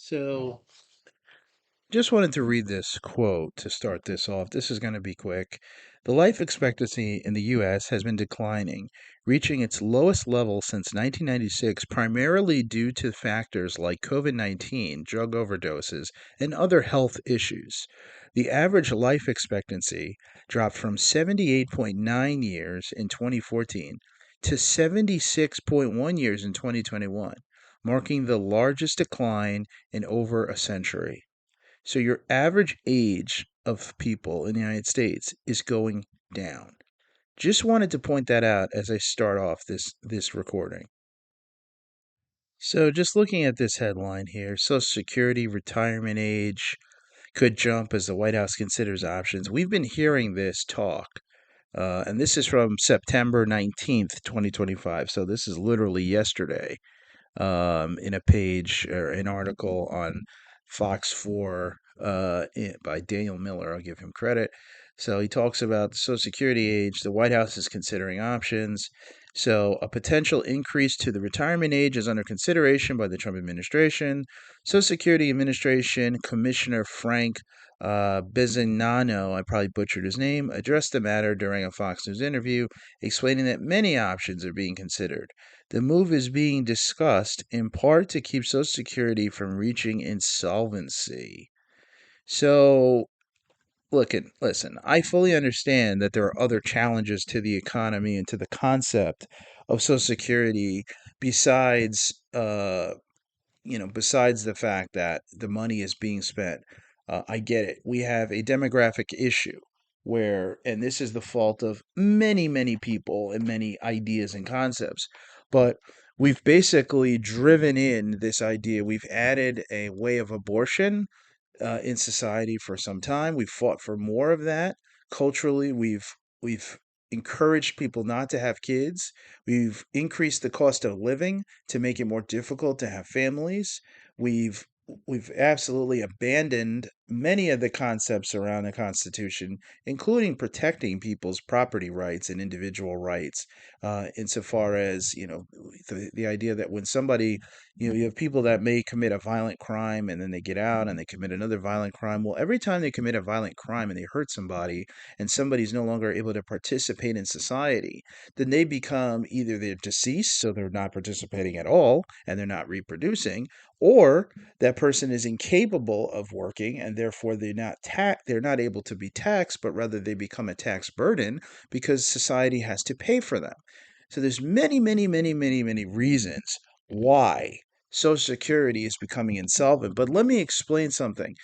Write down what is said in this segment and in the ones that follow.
So, just wanted to read this quote to start this off. This is going to be quick. The life expectancy in the U.S. has been declining, reaching its lowest level since 1996, primarily due to factors like COVID 19, drug overdoses, and other health issues. The average life expectancy dropped from 78.9 years in 2014 to 76.1 years in 2021, marking the largest decline in over a century. So your average age of people in the United States is going down. Just wanted to point that out as I start off this recording. So just looking at this headline here, Social Security retirement age could jump as the White House considers options. We've been hearing this talk, and this is from September 19th, 2025. So this is literally yesterday, in a page or an article on Fox 4 by Daniel Miller. I'll give him credit. So he talks about the Social Security age. The White House is considering options. So a potential increase to the retirement age is under consideration by the Trump administration. Social Security Administration Commissioner Frank Bisognano, I probably butchered his name, addressed the matter during a Fox News interview, explaining that many options are being considered. The move is being discussed in part to keep Social Security from reaching insolvency. So, listen, I fully understand that there are other challenges to the economy and to the concept of Social Security besides besides the fact that the money is being spent. I get it. We have a demographic issue where, and this is the fault of many, many people and many ideas and concepts, but we've basically driven in this idea. We've added a way of abortion in society for some time. We've fought for more of that. Culturally, we've encouraged people not to have kids. We've increased the cost of living to make it more difficult to have families. We've we've absolutely abandoned many of the concepts around the Constitution, including protecting people's property rights and individual rights, insofar as the idea that when somebody you have people that may commit a violent crime and then they get out and they commit another violent crime. Well, every time they commit a violent crime and they hurt somebody and somebody's no longer able to participate in society, then they become either they're deceased, so they're not participating at all and they're not reproducing, or that person is incapable of working and therefore they're not able to be taxed, but rather they become a tax burden because society has to pay for them. So there's many, many, many, many, many reasons why Social Security is becoming insolvent. But let me explain something.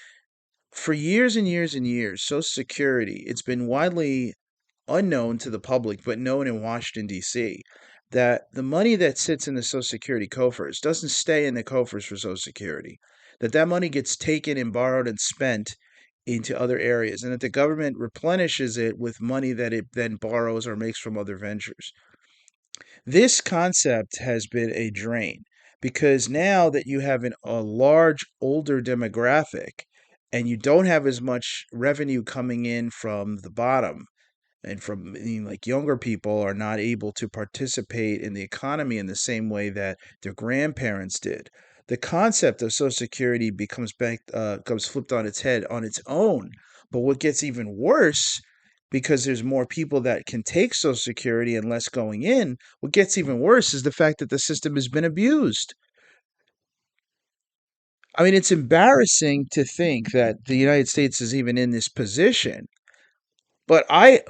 For years and years and years, Social Security, it's been widely unknown to the public, but known in Washington, D.C., that the money that sits in the Social Security coffers doesn't stay in the coffers for Social Security, that money gets taken and borrowed and spent into other areas, and that the government replenishes it with money that it then borrows or makes from other ventures. This concept has been a drain because now that you have a large older demographic and you don't have as much revenue coming in from the bottom and from like younger people are not able to participate in the economy in the same way that their grandparents did. The concept of Social Security becomes flipped on its head on its own. But what gets even worse, because there's more people that can take Social Security and less going in, what gets even worse is the fact that the system has been abused. I mean, it's embarrassing to think that the United States is even in this position. But I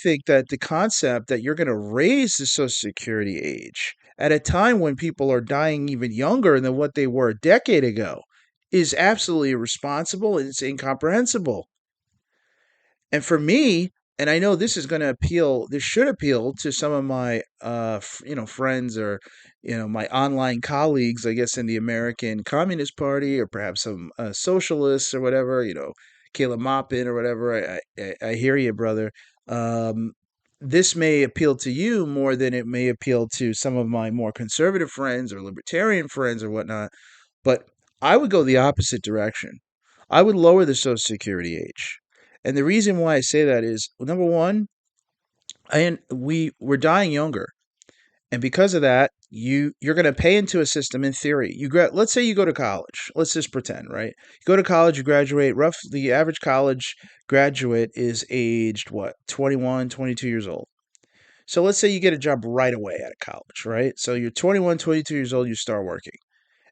think that the concept that you're going to raise the Social Security age at a time when people are dying even younger than what they were a decade ago is absolutely irresponsible and it's incomprehensible. And for me, and I know this is going to appeal, this should appeal to some of my friends or my online colleagues, I guess in the American Communist Party or perhaps some socialists or whatever, Caleb Maupin or whatever. I hear you, brother. Um, this may appeal to you more than it may appeal to some of my more conservative friends or libertarian friends or whatnot. But I would go the opposite direction. I would lower the Social Security age. And the reason why I say that is, well, number one, we're dying younger. And because of that, you're going to pay into a system in theory. Let's say you go to college. Let's just pretend, right? You go to college, you graduate. Roughly, the average college graduate is aged what? 21, 22 years old. So let's say you get a job right away out of college, right? So you're 21, 22 years old, you start working.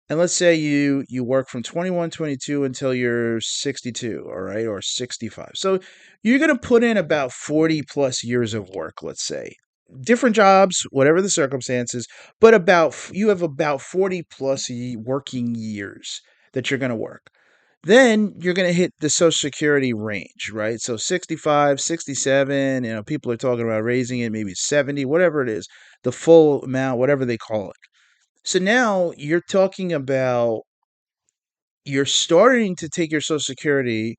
And let's say you work from 21, 22 until you're 62, all right, or 65. So you're going to put in about 40 plus years of work, let's say. Different jobs, whatever the circumstances, but you have about 40 plus working years that you're going to work. Then you're going to hit the Social Security range, right? So 65, 67, people are talking about raising it maybe 70, whatever it is, the full amount, whatever they call it. So now you're talking about you're starting to take your Social Security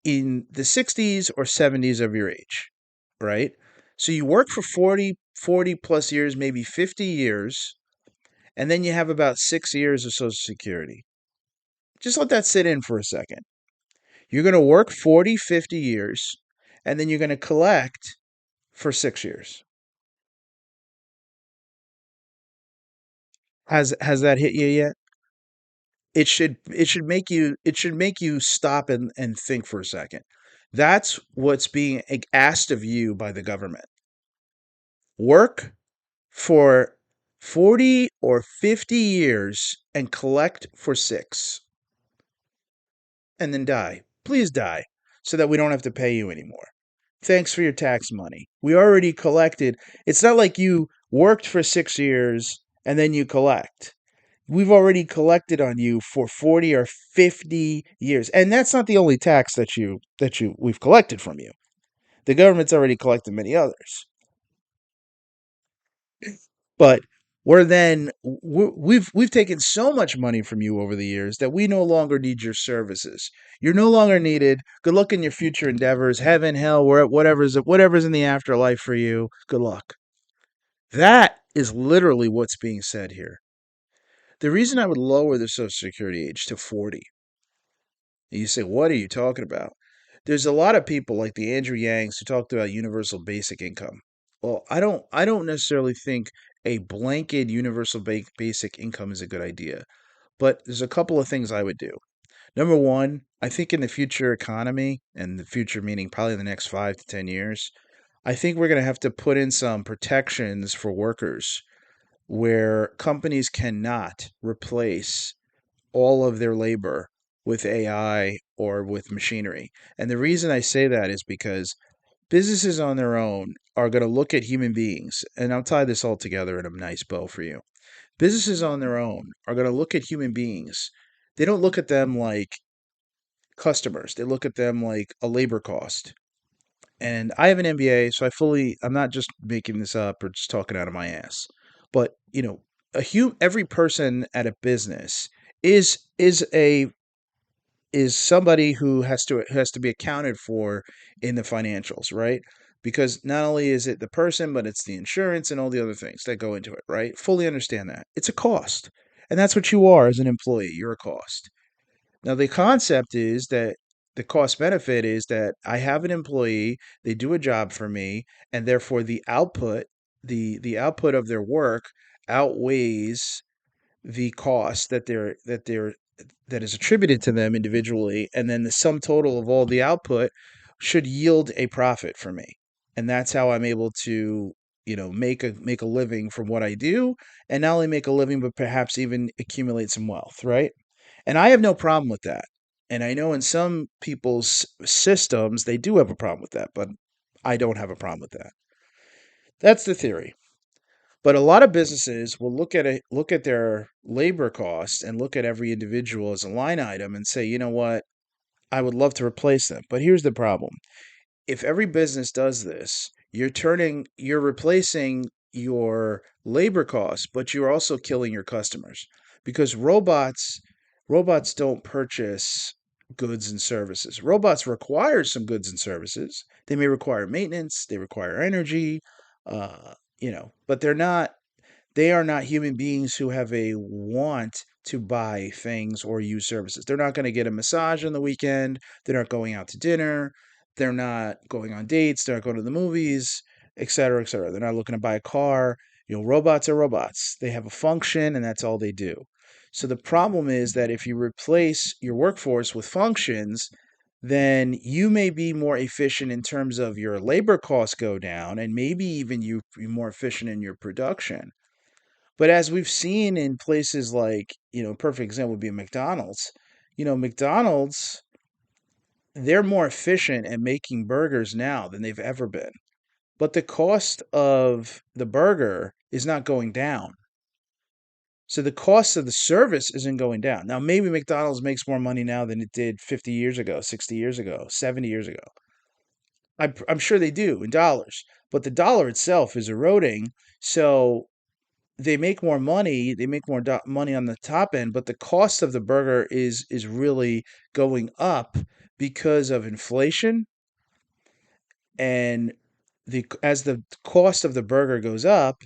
in the 60s or 70s of your age, right? So you work for 40 plus years, maybe 50 years, and then you have about 6 years of Social Security. Just let that sit in for a second. You're going to work 40, 50 years, and then you're going to collect for 6 years. Has that hit you yet? It should make you stop and think for a second. That's what's being asked of you by the government. Work for 40 or 50 years and collect for 6 and then die. Please die so that we don't have to pay you anymore. Thanks for your tax money. We already collected. It's not like you worked for 6 years and then you collect. We've already collected on you for 40 or 50 years. And that's not the only tax that we've collected from you. The government's already collected many others. But we've taken so much money from you over the years that we no longer need your services. You're no longer needed. Good luck in your future endeavors, heaven, hell, whatever's in the afterlife for you. Good luck. That is literally what's being said here. The reason I would lower the Social Security age to 40, and you say, what are you talking about? There's a lot of people like the Andrew Yangs who talked about universal basic income. Well, I don't necessarily think a blanket universal basic income is a good idea, but there's a couple of things I would do. Number one, I think in the future economy, and the future meaning probably the next 5 to 10 years, I think we're going to have to put in some protections for workers where companies cannot replace all of their labor with AI or with machinery. And the reason I say that is because businesses on their own are going to look at human beings, and I'll tie this all together in a nice bow for you. Businesses on their own are going to look at human beings. They don't look at them like customers, they look at them like a labor cost. And I have an MBA, so I'm not just making this up or just talking out of my ass. But, every person at a business is somebody who has to be accounted for in the financials, right? Because not only is it the person, but it's the insurance and all the other things that go into it, right? Fully understand that. It's a cost. And that's what you are as an employee. You're a cost. Now, the concept is that the cost benefit is that I have an employee, they do a job for me, and therefore the output of their work outweighs the cost that is attributed to them individually, and then the sum total of all the output should yield a profit for me. And that's how I'm able to, make a living from what I do, and not only make a living, but perhaps even accumulate some wealth, right? And I have no problem with that. And I know in some people's systems they do have a problem with that, but I don't have a problem with that. That's the theory. But a lot of businesses will look at their labor costs and look at every individual as a line item and say, you know what, I would love to replace them. But here's the problem. If every business does this, you're replacing your labor costs, but you're also killing your customers because robots don't purchase goods and services. Robots require some goods and services. They may require maintenance, they require energy, but they are not human beings who have a want to buy things or use services. They're not going to get a massage on the weekend. They're not going out to dinner. They're not going on dates. They're not going to the movies, et cetera, et cetera. They're not looking to buy a car. Robots are robots. They have a function and that's all they do. So the problem is that if you replace your workforce with functions, then you may be more efficient in terms of your labor costs go down and maybe even you be more efficient in your production. But as we've seen in places like, a perfect example would be McDonald's. McDonald's, they're more efficient at making burgers now than they've ever been. But the cost of the burger is not going down. So the cost of the service isn't going down. Now, maybe McDonald's makes more money now than it did 50 years ago, 60 years ago, 70 years ago. I'm sure they do in dollars, but the dollar itself is eroding. So they make more money, they make more money on the top end, but the cost of the burger is really going up because of inflation and the as the cost of the burger goes up,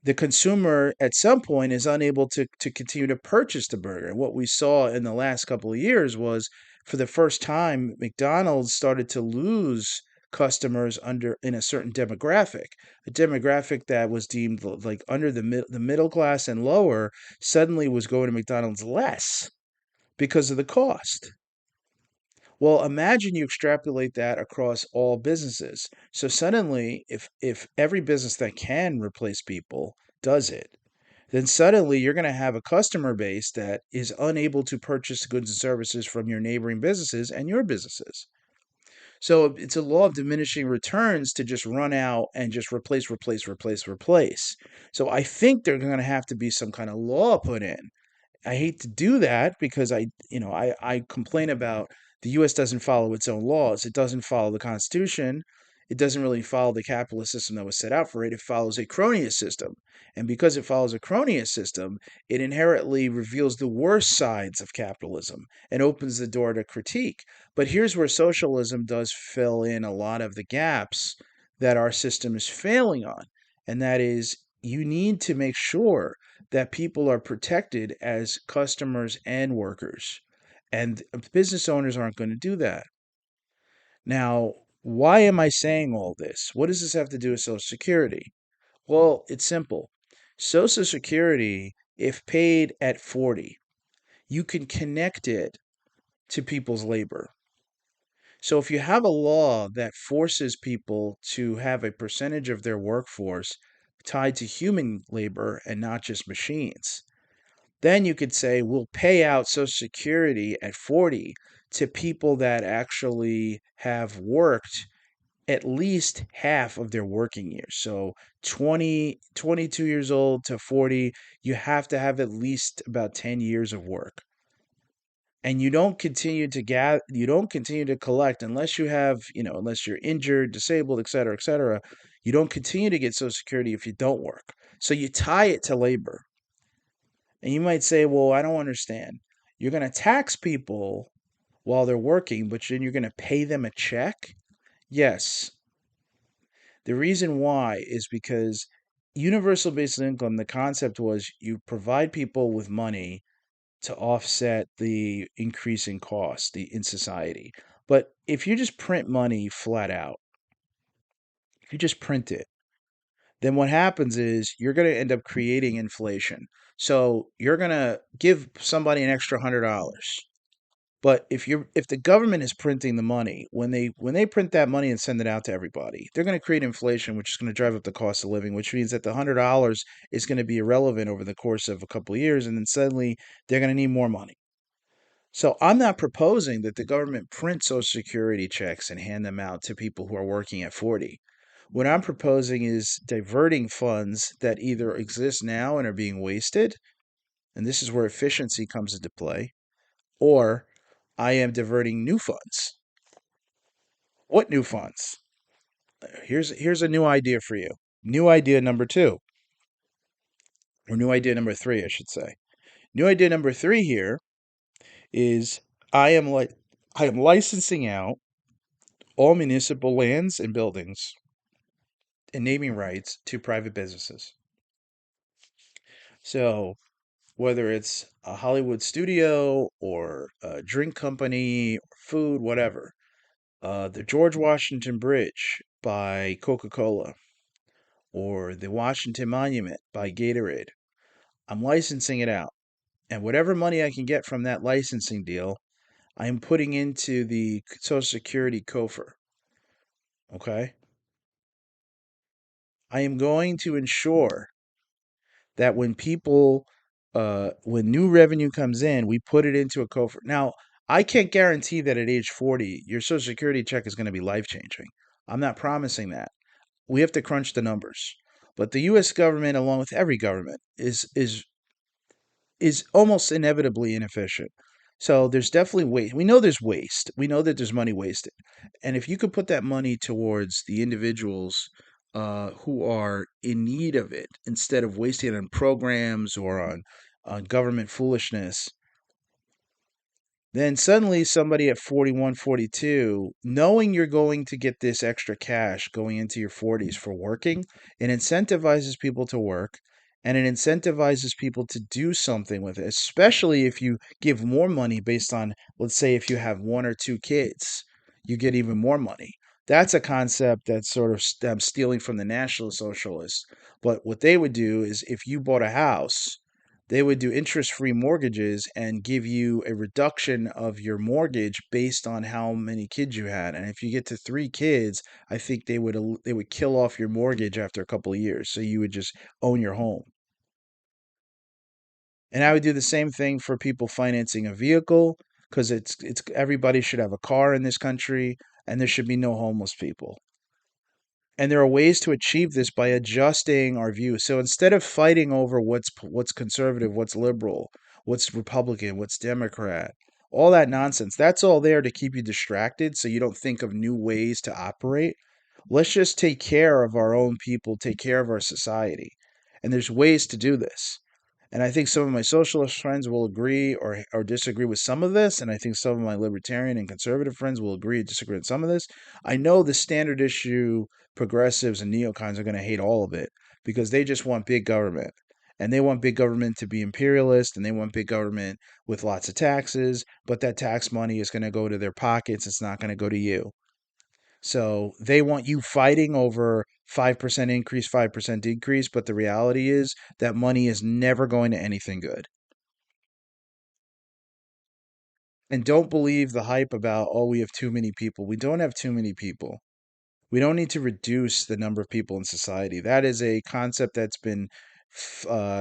the consumer at some point is unable to continue to purchase the burger. And what we saw in the last couple of years was for the first time, McDonald's started to lose customers under in a certain demographic, a demographic that was deemed like under the middle class and lower suddenly was going to McDonald's less because of the cost. Well, imagine you extrapolate that across all businesses. So suddenly, if every business that can replace people does it, then suddenly you're going to have a customer base that is unable to purchase goods and services from your neighboring businesses and your businesses. So it's a law of diminishing returns to just run out and just replace, replace, replace, replace. So I think there's going to have to be some kind of law put in. I hate to do that because I complain about the US doesn't follow its own laws. It doesn't follow the Constitution. It doesn't really follow the capitalist system that was set out for it. It follows a cronyist system. And because it follows a cronyist system, it inherently reveals the worst sides of capitalism and opens the door to critique. But here's where socialism does fill in a lot of the gaps that our system is failing on. And that is, you need to make sure that people are protected as customers and workers. And business owners aren't going to do that. Now, why am I saying all this? What does this have to do with Social Security? Well, it's simple. Social Security, if paid at 40, you can connect it to people's labor. So if you have a law that forces people to have a percentage of their workforce tied to human labor and not just machines, then you could say we'll pay out Social Security at 40 to people that actually have worked at least half of their working years. So 22 years old to 40, you have to have at least about 10 years of work. And you don't continue to collect unless you have, unless you're injured, disabled, et cetera, et cetera. You don't continue to get Social Security if you don't work. So you tie it to labor. And you might say, well, I don't understand. You're going to tax people while they're working, but then you're going to pay them a check? Yes. The reason why is because universal basic income, the concept was you provide people with money to offset the increasing cost in society. But if you just print money flat out, if you just print it, then what happens is you're going to end up creating inflation. So you're going to give somebody an extra $100. But if the government is printing the money, when they print that money and send it out to everybody, they're going to create inflation, which is going to drive up the cost of living, which means that the $100 is going to be irrelevant over the course of a couple of years, and then suddenly they're going to need more money. So I'm not proposing that the government print Social Security checks and hand them out to people who are working at 40. What I'm proposing is diverting funds that either exist now and are being wasted, and this is where efficiency comes into play, or I am diverting new funds. What new funds? Here's a new idea for you. New idea number 2, or new idea number 3, I should say. New idea number 3 here is I am like I am licensing out all municipal lands and buildings and naming rights to private businesses. So whether it's a Hollywood studio or a drink company, or food, whatever, the George Washington Bridge by Coca Cola, or the Washington Monument by Gatorade. I'm licensing it out. And whatever money I can get from that licensing deal, I am putting into the Social Security COFR. Okay? I am going to ensure that when new revenue comes in, we put it into a COFR. Now, I can't guarantee that at age 40, your Social Security check is going to be life changing. I'm not promising that. We have to crunch the numbers. But the U.S. government, along with every government, is almost inevitably inefficient. So there's definitely waste. We know there's waste. We know that there's money wasted. And if you could put that money towards the individuals who are in need of it instead of wasting it on programs or on government foolishness, then suddenly somebody at 41, 42, knowing you're going to get this extra cash going into your 40s for working, it incentivizes people to work and it incentivizes people to do something with it, especially if you give more money based on, let's say, if you have one or two kids, you get even more money. That's a concept that's sort of I'm stealing from the National Socialists. But what they would do is if you bought a house, they would do interest-free mortgages and give you a reduction of your mortgage based on how many kids you had. And if you get to 3 kids, I think they would kill off your mortgage after a couple of years, so you would just own your home. And I would do the same thing for people financing a vehicle because it's everybody should have a car in this country, and there should be no homeless people. And there are ways to achieve this by adjusting our views. So instead of fighting over what's conservative, what's liberal, what's Republican, what's Democrat, all that nonsense, that's all there to keep you distracted so you don't think of new ways to operate. Let's just take care of our own people, take care of our society. And there's ways to do this. And I think some of my socialist friends will agree or disagree with some of this. And I think some of my libertarian and conservative friends will agree or disagree with some of this. I know the standard issue progressives and neocons are going to hate all of it because they just want big government. And they want big government to be imperialist and they want big government with lots of taxes, but that tax money is going to go to their pockets. It's not going to go to you. So they want you fighting over 5% increase, 5% decrease, but the reality is that money is never going to anything good. And don't believe the hype about, oh, we have too many people. We don't have too many people. We don't need to reduce the number of people in society. That is a concept that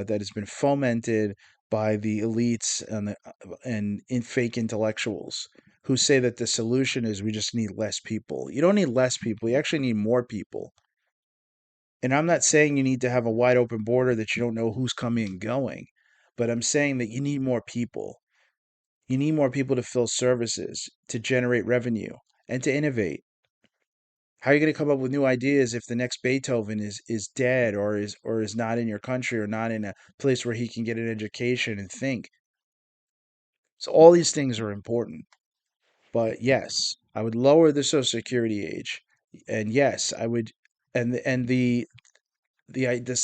has been fomented by the elites and in fake intellectuals who say that the solution is we just need less people. You don't need less people. You actually need more people. And I'm not saying you need to have a wide open border that you don't know who's coming and going, but I'm saying that you need more people. You need more people to fill services, to generate revenue, and to innovate. How are you going to come up with new ideas if the next Beethoven is dead or is not in your country or not in a place where he can get an education and think? So all these things are important. But yes, I would lower the Social Security age, and yes, I would, and the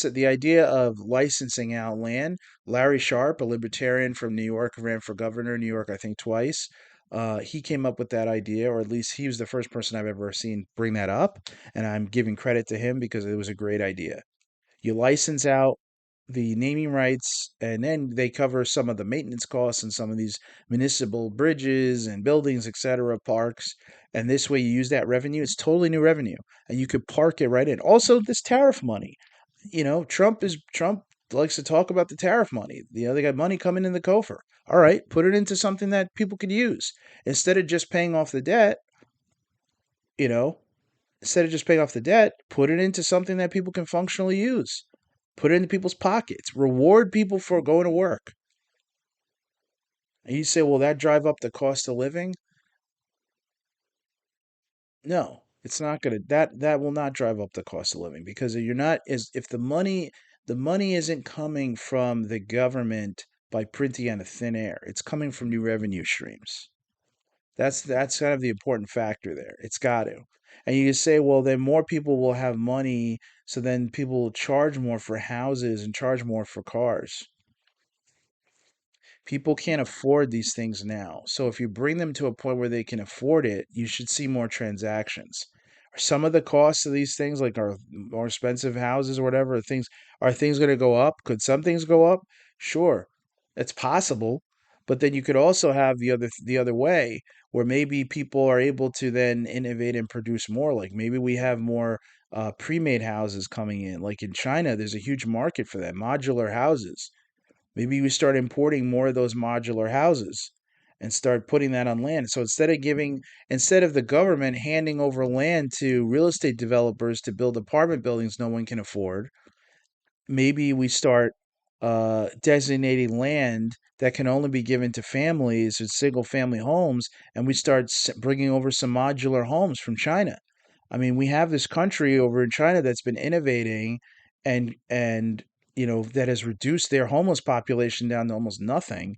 idea of licensing out land. Larry Sharpe, a libertarian from New York, ran for governor of New York, I think twice. He came up with that idea, or at least he was the first person I've ever seen bring that up, and I'm giving credit to him because it was a great idea. You license out the naming rights, and then they cover some of the maintenance costs and some of these municipal bridges and buildings, etc., parks. And this way, you use that revenue. It's totally new revenue, and you could park it right in. Also, this tariff money. Trump likes to talk about the tariff money. They got money coming in the COFR. All right, put it into something that people could use instead of just paying off the debt. You know, Instead of just paying off the debt, put it into something that people can functionally use. Put it into people's pockets. Reward people for going to work. And you say, "Will that drive up the cost of living?" No, it's not going to. That will not drive up the cost of living because you're not as if the money isn't coming from the government by printing out of thin air. It's coming from new revenue streams. That's kind of the important factor there. It's got to. And you say, well, then more people will have money, so then people will charge more for houses and charge more for cars. People can't afford these things now. So if you bring them to a point where they can afford it, you should see more transactions. some of the costs of these things, like our more expensive houses or whatever, are things going to go up? Could some things go up? Sure, it's possible. But then you could also have the other way, where maybe people are able to then innovate and produce more. Like maybe we have more pre-made houses coming in. Like in China, there's a huge market for that, modular houses. Maybe we start importing more of those modular houses and start putting that on land. So instead of the government handing over land to real estate developers to build apartment buildings no one can afford, maybe we start designating land that can only be given to families with single family homes, and we start bringing over some modular homes from China. I mean, we have this country over in China that's been innovating and that has reduced their homeless population down to almost nothing.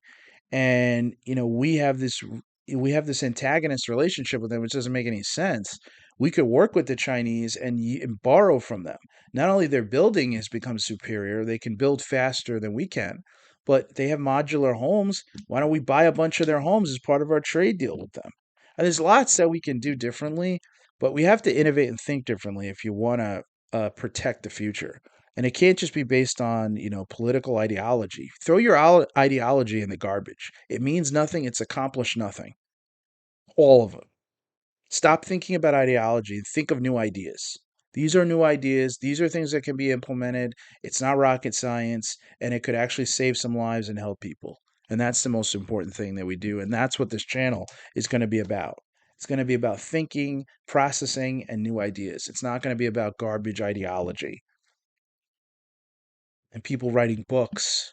And we have this antagonist relationship with them, which doesn't make any sense. We could work with the Chinese and borrow from them. Not only their building has become superior, they can build faster than we can, but they have modular homes. Why don't we buy a bunch of their homes as part of our trade deal with them? And there's lots that we can do differently, but we have to innovate and think differently if you want to protect the future. And it can't just be based on, political ideology. Throw your ideology in the garbage. It means nothing. It's accomplished nothing. All of it. Stop thinking about ideology and think of new ideas. These are new ideas. These are things that can be implemented. It's not rocket science, and it could actually save some lives and help people. And that's the most important thing that we do. And that's what this channel is going to be about. It's going to be about thinking, processing, and new ideas. It's not going to be about garbage ideology and people writing books.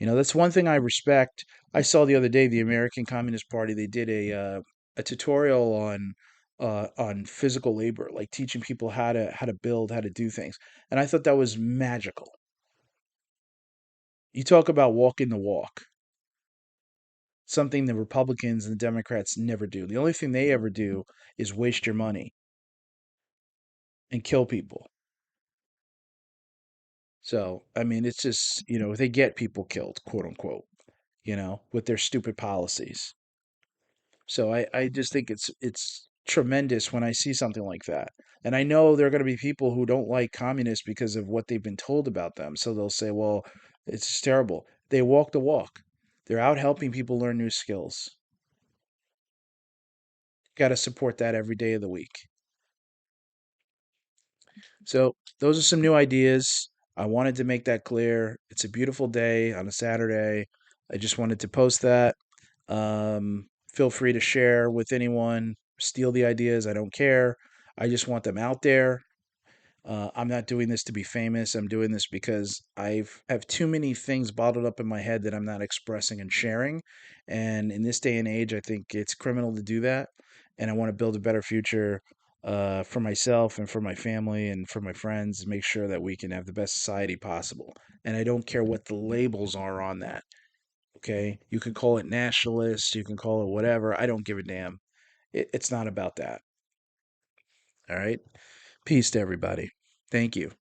That's one thing I respect. I saw the other day the American Communist Party. They did a tutorial on physical labor, like teaching people how to build, how to do things, and I thought that was magical. You talk about walking the walk, something the Republicans and the Democrats never do. The only thing they ever do is waste your money and kill people. So, I mean, it's just, they get people killed, quote unquote, with their stupid policies. So I just think it's tremendous when I see something like that. And I know there are going to be people who don't like communists because of what they've been told about them. So they'll say, well, it's just terrible. They walk the walk. They're out helping people learn new skills. Got to support that every day of the week. So those are some new ideas. I wanted to make that clear. It's a beautiful day on a Saturday. I just wanted to post that. Feel free to share with anyone, steal the ideas. I don't care. I just want them out there. I'm not doing this to be famous. I'm doing this because have too many things bottled up in my head that I'm not expressing and sharing. And in this day and age, I think it's criminal to do that. And I want to build a better future for myself and for my family and for my friends, and make sure that we can have the best society possible. And I don't care what the labels are on that. Okay, you can call it nationalist, you can call it whatever. I don't give a damn. It's not about that. All right. Peace to everybody. Thank you.